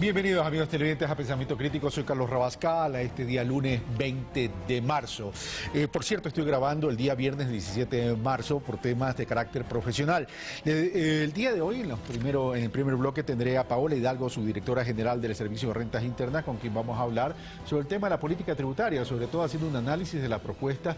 Bienvenidos amigos televidentes a Pensamiento Crítico, soy Carlos Rabascal, a este día lunes 20 de marzo. Por cierto, estoy grabando el día viernes 17 de marzo por temas de carácter profesional. El día de hoy, en el primer bloque, tendré a Paola Hidalgo, su directora general del Servicio de Rentas Internas, con quien vamos a hablar sobre el tema de la política tributaria, sobre todo haciendo un análisis de la propuesta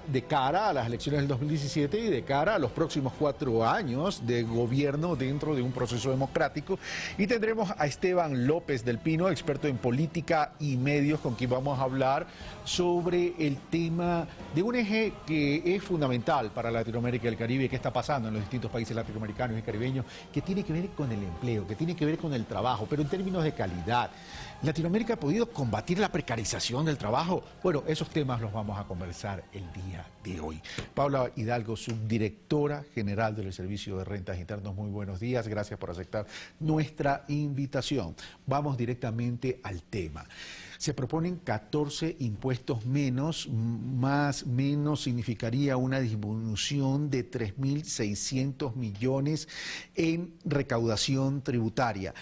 de cara a las elecciones del 2017 y de cara a los próximos 4 años de gobierno dentro de un proceso democrático. Y tendremos a Esteban López del Pino, experto en política y medios, con quien vamos a hablar sobre el tema de un eje que es fundamental para Latinoamérica y el Caribe, que está pasando en los distintos países latinoamericanos y caribeños, que tiene que ver con el empleo, que tiene que ver con el trabajo, pero en términos de calidad. ¿Latinoamérica ha podido combatir la precarización del trabajo? Bueno, esos temas los vamos a conversar el día de hoy. Paola Hidalgo, subdirectora general del Servicio de Rentas Internas, muy buenos días, gracias por aceptar nuestra invitación. Vamos directamente al tema. Se proponen 14 impuestos menos, menos significaría una disminución de 3.600 millones en recaudación tributaria.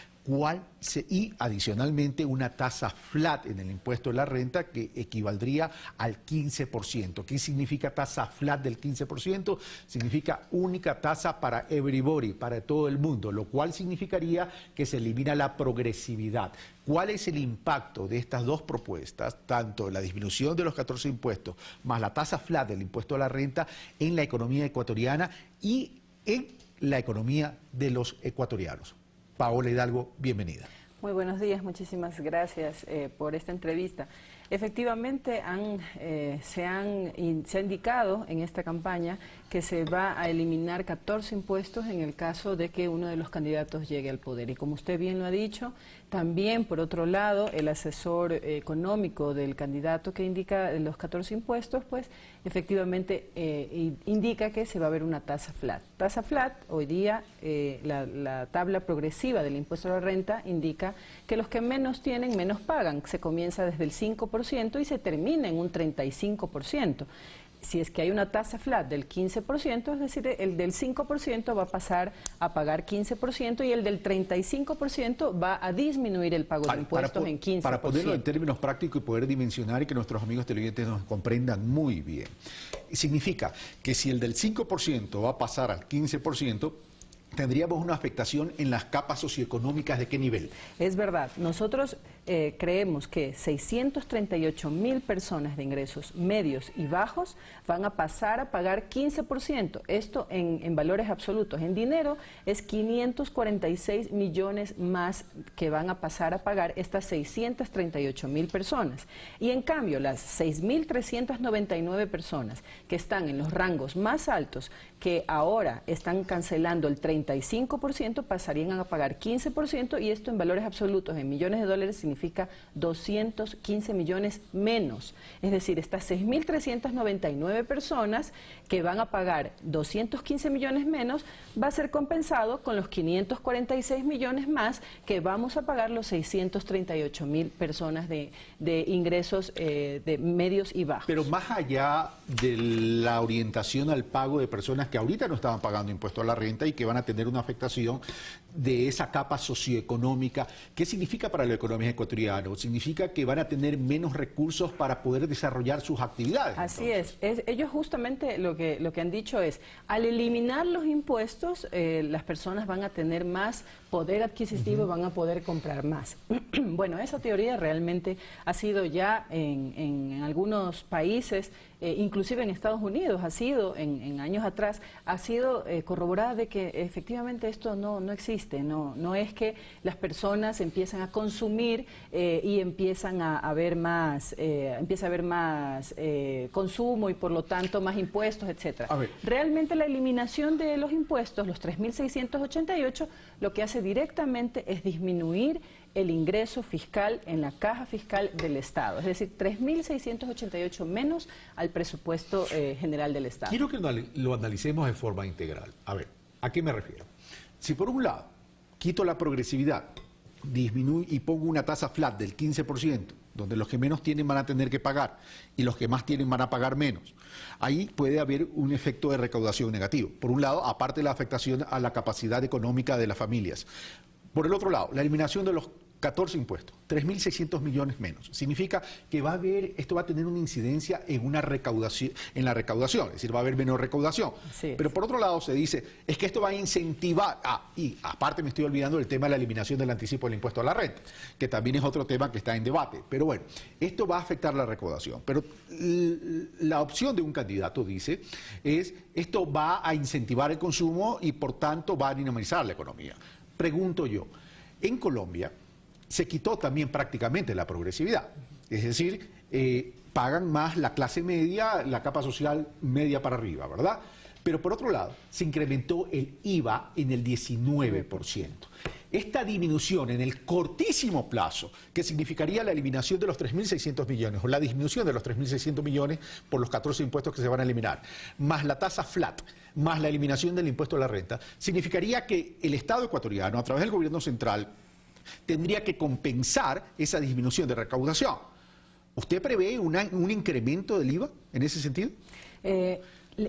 Y adicionalmente una tasa flat en el impuesto de la renta que equivaldría al 15%. ¿Qué significa tasa flat del 15%? Significa única tasa para everybody, para todo el mundo, lo cual significaría que se elimina la progresividad. ¿Cuál es el impacto de estas dos propuestas, tanto la disminución de los 14 impuestos más la tasa flat del impuesto a la renta en la economía ecuatoriana y en la economía de los ecuatorianos? Paola Hidalgo, bienvenida. Muy buenos días, muchísimas gracias por esta entrevista. Efectivamente, se ha indicado en esta campaña que se va a eliminar 14 impuestos en el caso de que uno de los candidatos llegue al poder. Y como usted bien lo ha dicho, también, por otro lado, el asesor económico del candidato que indica los 14 impuestos, pues efectivamente indica que se va a ver una tasa flat. Tasa flat, hoy día la tabla progresiva del impuesto a la renta indica que los que menos tienen, menos pagan. Se comienza desde el 5% y se termina en un 35%. Si es que hay una tasa flat del 15%, es decir, el del 5% va a pasar a pagar 15% y el del 35% va a disminuir el pago de impuestos en 15%. Para ponerlo en términos prácticos y poder dimensionar y que nuestros amigos televidentes nos comprendan muy bien, significa que si el del 5% va a pasar al 15%, tendríamos una afectación en las capas socioeconómicas ¿de qué nivel? Es verdad, nosotros creemos que 638.000 personas de ingresos medios y bajos van a pasar a pagar 15%. Esto en valores absolutos. En dinero es 546 millones más que van a pasar a pagar estas 638.000 personas. Y en cambio, las 6.399 personas que están en los rangos más altos, que ahora están cancelando el 35%, pasarían a pagar 15%, y esto en valores absolutos, en millones de dólares, significa 215 millones menos. Es decir, estas 6.399 personas que van a pagar 215 millones menos, va a ser compensado con los 546 millones más que vamos a pagar los 638.000 personas de ingresos de medios y bajos. Pero más allá de la orientación al pago de personas que ahorita no estaban pagando impuesto a la renta y que van a tener una afectación de esa capa socioeconómica, ¿qué significa para la economía ecuatoriana? Significa que van a tener menos recursos para poder desarrollar sus actividades. Así es. Ellos justamente lo que han dicho es, al eliminar los impuestos, las personas van a tener más poder adquisitivo, van a poder comprar más. Bueno, esa teoría realmente ha sido ya en algunos países, inclusive en Estados Unidos, ha sido en años atrás, ha sido corroborada de que efectivamente esto no existe. No es que las personas empiezan a consumir y empiezan a haber más, empieza a haber más consumo y por lo tanto más impuestos, etcétera. Realmente la eliminación de los impuestos, los 3.688, lo que hace directamente es disminuir el ingreso fiscal en la caja fiscal del Estado, es decir, 3.688 menos al presupuesto general del Estado. Quiero que lo analicemos de forma integral. A ver, ¿a qué me refiero? Si por un lado quito la progresividad, disminuyo y pongo una tasa flat del 15%, donde los que menos tienen van a tener que pagar y los que más tienen van a pagar menos, ahí puede haber un efecto de recaudación negativo. Por un lado, aparte de la afectación a la capacidad económica de las familias. Por el otro lado, la eliminación de los 14 impuestos, 3.600 millones menos. Significa que esto va a tener una incidencia en la recaudación, es decir, va a haber menor recaudación. Pero por otro lado se dice, es que esto va a incentivar, y aparte me estoy olvidando del tema de la eliminación del anticipo del impuesto a la renta, que también es otro tema que está en debate. Pero bueno, esto va a afectar la recaudación. Pero la opción de un candidato, dice, esto va a incentivar el consumo y por tanto va a dinamizar la economía. Pregunto yo, en Colombia se quitó también prácticamente la progresividad, es decir, pagan más la clase media, la capa social media para arriba, ¿verdad? Pero por otro lado, se incrementó el IVA en el 19%. Esta disminución en el cortísimo plazo, que significaría la eliminación de los 3.600 millones o la disminución de los 3.600 millones por los 14 impuestos que se van a eliminar, más la tasa flat, más la eliminación del impuesto a la renta, significaría que el Estado ecuatoriano, a través del gobierno central, tendría que compensar esa disminución de recaudación. ¿Usted prevé un incremento del IVA en ese sentido?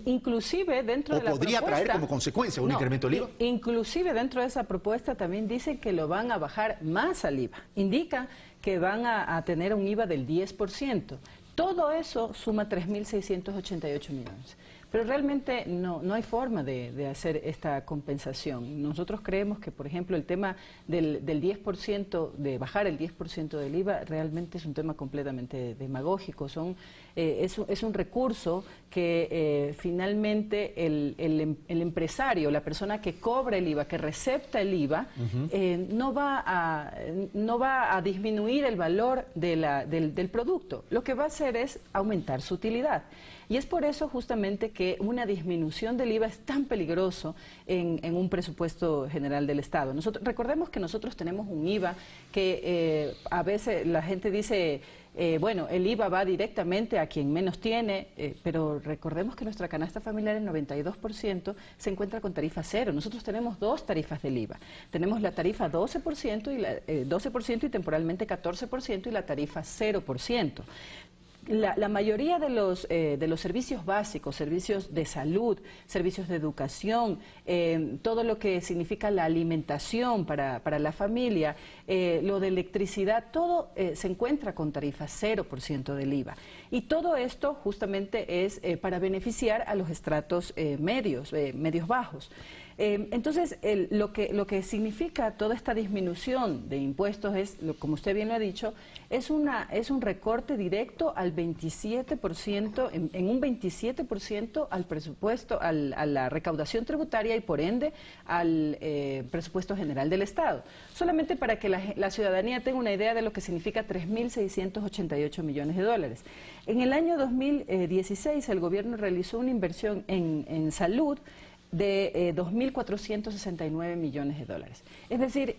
Inclusive dentro de la podría propuesta, traer como consecuencia un incremento del IVA. Inclusive dentro de esa propuesta también dicen que lo van a bajar más al IVA. Indica que van a tener un IVA del 10%. Todo eso suma 3.688 millones. Pero realmente no hay forma de hacer esta compensación. Nosotros creemos que, por ejemplo, el tema del 10%, de bajar el 10% del IVA, realmente es un tema completamente demagógico. Es un recurso que finalmente el empresario, la persona que cobra el IVA, que recepta el IVA, no va a disminuir el valor del producto. Lo que va a hacer es aumentar su utilidad. Y es por eso justamente que una disminución del IVA es tan peligroso en un presupuesto general del Estado. Recordemos que nosotros tenemos un IVA que a veces la gente dice, bueno, el IVA va directamente a quien menos tiene, pero recordemos que nuestra canasta familiar, el 92%, se encuentra con tarifa cero. Nosotros tenemos dos tarifas del IVA. Tenemos la tarifa 12% y temporalmente 14% y la tarifa 0%. La mayoría de los servicios básicos, servicios de salud, servicios de educación, todo lo que significa la alimentación para la familia, lo de electricidad, todo se encuentra con tarifa 0% del IVA. Y todo esto justamente es para beneficiar a los estratos medios bajos. Entonces, lo que significa toda esta disminución de impuestos es, como usted bien lo ha dicho, es un recorte directo al 27%, en un 27% al presupuesto, a la recaudación tributaria y por ende al presupuesto general del Estado. Solamente para que la ciudadanía tenga una idea de lo que significa 3.688 millones de dólares. En el año 2016 el gobierno realizó una inversión en salud de 2.469 millones de dólares. Es decir,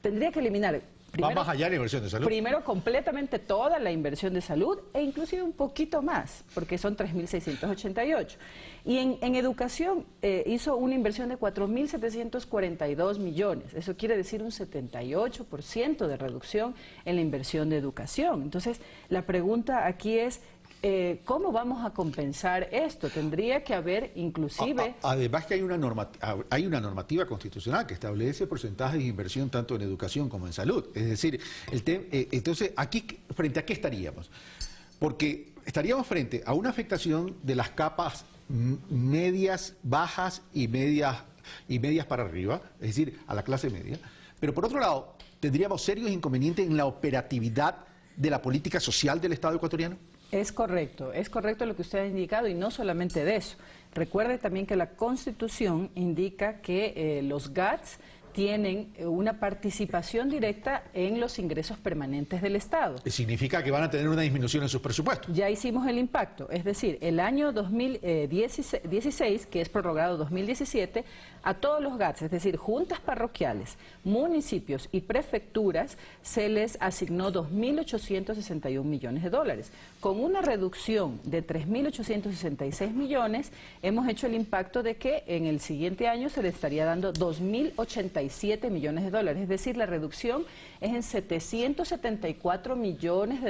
tendría que eliminar va más allá de la inversión de salud. Primero completamente toda la inversión de salud e inclusive un poquito más, porque son 3.688. Y en educación hizo una inversión de 4.742 millones. Eso quiere decir un 78% de reducción en la inversión de educación. Entonces, la pregunta aquí es, ¿cómo vamos a compensar esto? Tendría que haber inclusive... Además que hay una normativa constitucional que establece porcentajes de inversión tanto en educación como en salud. Es decir, entonces, aquí, ¿frente a qué estaríamos? Porque estaríamos frente a una afectación de las capas medias, bajas y medias para arriba, es decir, a la clase media. Pero por otro lado, tendríamos serios inconvenientes en la operatividad de la política social del Estado ecuatoriano. Es correcto lo que usted ha indicado y no solamente de eso. Recuerde también que la Constitución indica que los GATS tienen una participación directa en los ingresos permanentes del Estado. Significa que van a tener una disminución en sus presupuestos. Ya hicimos el impacto, es decir, el año 2016, que es prorrogado 2017, a todos los GATS, es decir, juntas parroquiales, municipios y prefecturas, se les asignó 2.861 millones de dólares. Con una reducción de 3.866 millones, hemos hecho el impacto de que en el siguiente año se le estaría dando 2.086 $137 millones, es decir, la reducción es en $774 millones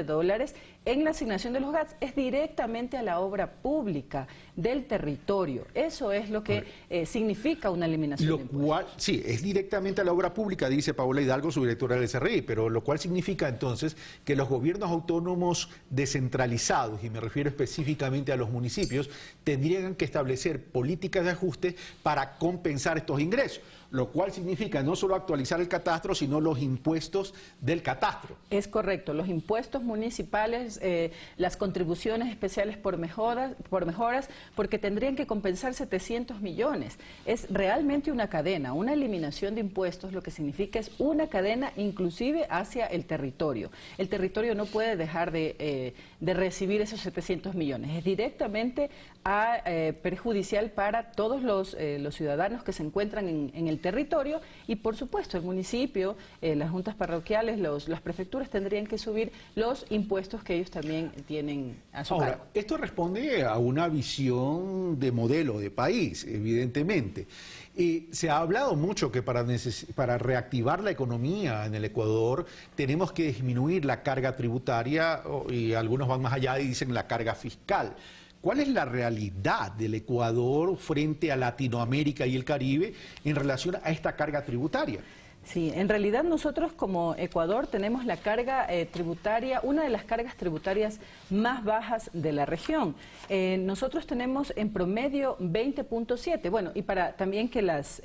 en la asignación de los GATS, es directamente a la obra pública del territorio. Eso es lo que significa una eliminación de impuestos. Sí, es directamente a la obra pública, dice Paola Hidalgo, su directora del SRI, pero lo cual significa entonces que los gobiernos autónomos descentralizados, y me refiero específicamente a los municipios, tendrían que establecer políticas de ajuste para compensar estos ingresos, lo cual significa no solo actualizar el catastro, sino los impuestos del catastro. Es correcto, los impuestos municipales, las contribuciones especiales por mejoras, porque tendrían que compensar 700 millones. Es realmente una cadena, una eliminación de impuestos, lo que significa es una cadena inclusive hacia el territorio. El territorio no puede dejar de recibir esos 700 millones, es directamente perjudicial para todos los ciudadanos que se encuentran en el territorio y por supuesto el municipio, las juntas parroquiales, las prefecturas tendrían que subir los impuestos que ellos también tienen a su cargo. Esto responde a una visión de modelo de país, evidentemente. Se ha hablado mucho que para reactivar la economía en el Ecuador tenemos que disminuir la carga tributaria y algunos van más allá y dicen la carga fiscal. ¿Cuál es la realidad del Ecuador frente a Latinoamérica y el Caribe en relación a esta carga tributaria? Sí, en realidad nosotros como Ecuador tenemos la carga tributaria, una de las cargas tributarias más bajas de la región. Nosotros tenemos en promedio 20.7. Bueno, y para también que las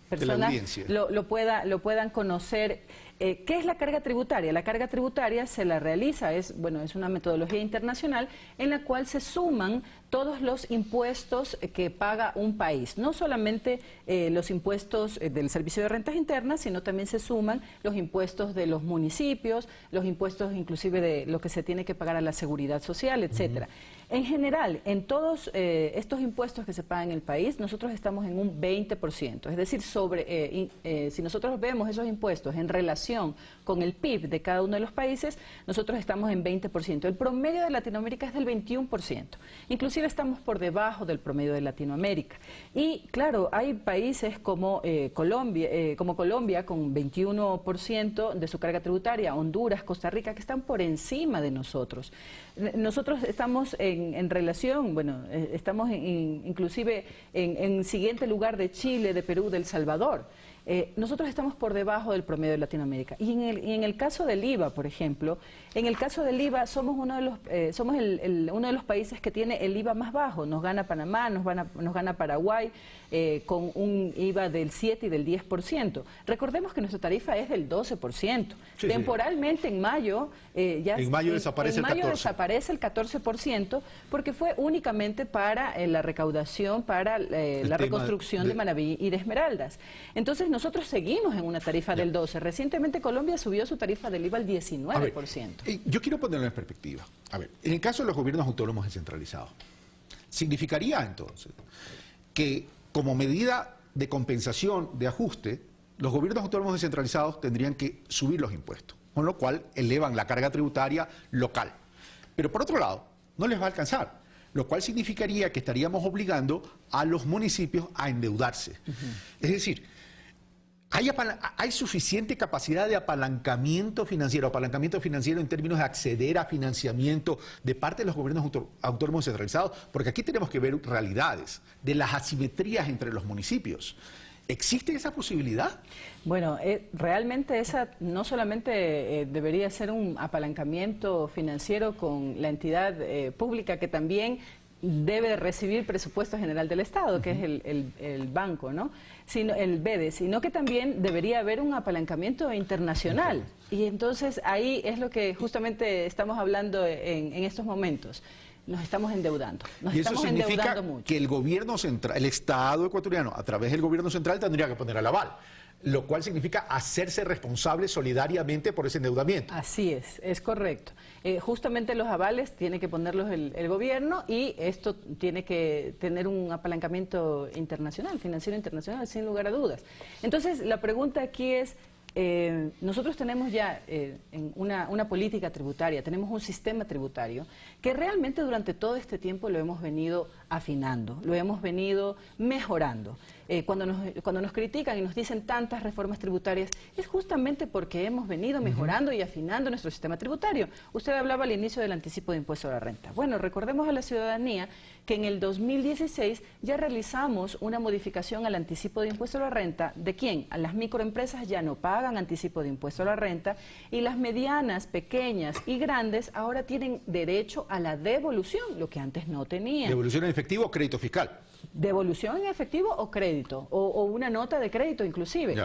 personas lo puedan conocer. ¿Qué es la carga tributaria? La carga tributaria se la realiza, es una metodología internacional en la cual se suman todos los impuestos que paga un país. No solamente los impuestos del Servicio de Rentas Internas, sino también se suman los impuestos de los municipios, los impuestos inclusive de lo que se tiene que pagar a la seguridad social, etcétera. En general, en todos estos impuestos que se pagan en el país, nosotros estamos en un 20%. Es decir, si nosotros vemos esos impuestos en relación con el PIB de cada uno de los países, nosotros estamos en 20%. El promedio de Latinoamérica es del 21%. Inclusive estamos por debajo del promedio de Latinoamérica. Y claro, hay países como Colombia con 21% de su carga tributaria, Honduras, Costa Rica, que están por encima de nosotros. Nosotros estamos en relación, estamos inclusive en siguiente lugar de Chile, de Perú, de El Salvador. Nosotros estamos por debajo del promedio de Latinoamérica. Y en el caso del IVA, por ejemplo, en el caso del IVA somos uno de los países que tiene el IVA más bajo. Nos gana Panamá, nos gana Paraguay, con un IVA del 7 y del 10%. Recordemos que nuestra tarifa es del 12%. Sí, temporalmente, en mayo, desaparece el 14%, porque fue únicamente para la recaudación, para la reconstrucción de Manabí y de Esmeraldas. Entonces, nosotros seguimos en una tarifa del 12%. Recientemente Colombia subió su tarifa del IVA al 19%. Yo quiero ponerlo en perspectiva. A ver, en el caso de los gobiernos autónomos descentralizados, significaría entonces que como medida de compensación, de ajuste, los gobiernos autónomos descentralizados tendrían que subir los impuestos, con lo cual elevan la carga tributaria local. Pero por otro lado, no les va a alcanzar, lo cual significaría que estaríamos obligando a los municipios a endeudarse. Es decir, ¿hay suficiente capacidad de apalancamiento financiero en términos de acceder a financiamiento de parte de los gobiernos autónomos descentralizados? Porque aquí tenemos que ver realidades de las asimetrías entre los municipios. ¿Existe esa posibilidad? Bueno, realmente esa no solamente debería ser un apalancamiento financiero con la entidad pública que también debe recibir presupuesto general del Estado, que es el banco, ¿no? El BEDE, sino que también debería haber un apalancamiento internacional. Y entonces ahí es lo que justamente estamos hablando en estos momentos. Nos estamos endeudando. Y eso significa que el gobierno central, el Estado ecuatoriano, a través del gobierno central, tendría que poner el aval, lo cual significa hacerse responsable solidariamente por ese endeudamiento. Así es correcto. Justamente los avales tiene que ponerlos el gobierno y esto tiene que tener un apalancamiento internacional, financiero internacional, sin lugar a dudas. Entonces, la pregunta aquí es, nosotros tenemos ya una política tributaria, tenemos un sistema tributario que realmente durante todo este tiempo lo hemos venido afinando, lo hemos venido mejorando. cuando nos critican y nos dicen tantas reformas tributarias, es justamente porque hemos venido mejorando y afinando nuestro sistema tributario. Usted hablaba al inicio del anticipo de impuesto a la renta. Bueno, recordemos a la ciudadanía que en el 2016 ya realizamos una modificación al anticipo de impuesto a la renta. ¿De quién? A las microempresas ya no pagan anticipo de impuesto a la renta y las medianas, pequeñas y grandes ahora tienen derecho a la devolución, lo que antes no tenían. ¿Devolución en efectivo o crédito fiscal? Devolución en efectivo o crédito, o una nota de crédito inclusive.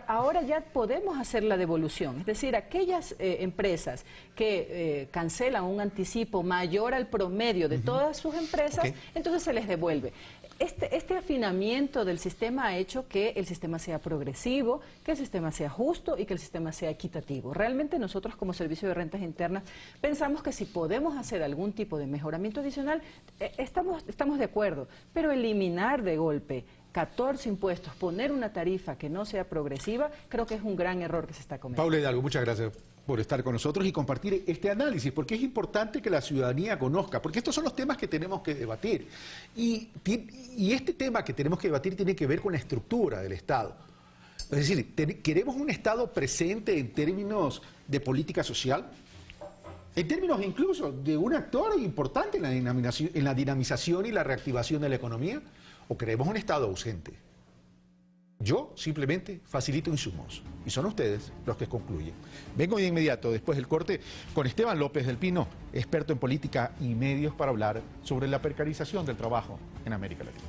Ahora ya podemos hacer la devolución, es decir, aquellas empresas que cancelan un anticipo mayor al promedio de todas sus empresas, entonces se les devuelve. Este afinamiento del sistema ha hecho que el sistema sea progresivo, que el sistema sea justo y que el sistema sea equitativo. Realmente nosotros como Servicio de Rentas Internas pensamos que si podemos hacer algún tipo de mejoramiento adicional, estamos de acuerdo, pero eliminar de golpe 14 impuestos, poner una tarifa que no sea progresiva, creo que es un gran error que se está cometiendo. Paula Hidalgo, muchas gracias por estar con nosotros y compartir este análisis, porque es importante que la ciudadanía conozca, porque estos son los temas que tenemos que debatir. Y este tema que tenemos que debatir tiene que ver con la estructura del Estado. Es decir, ¿queremos un Estado presente en términos de política social? En términos incluso de un actor importante en la dinamización y la reactivación de la economía, ¿o queremos un Estado ausente? Yo simplemente facilito insumos y son ustedes los que concluyen. Vengo de inmediato, después del corte, con Esteban López del Pino, experto en política y medios, para hablar sobre la precarización del trabajo en América Latina.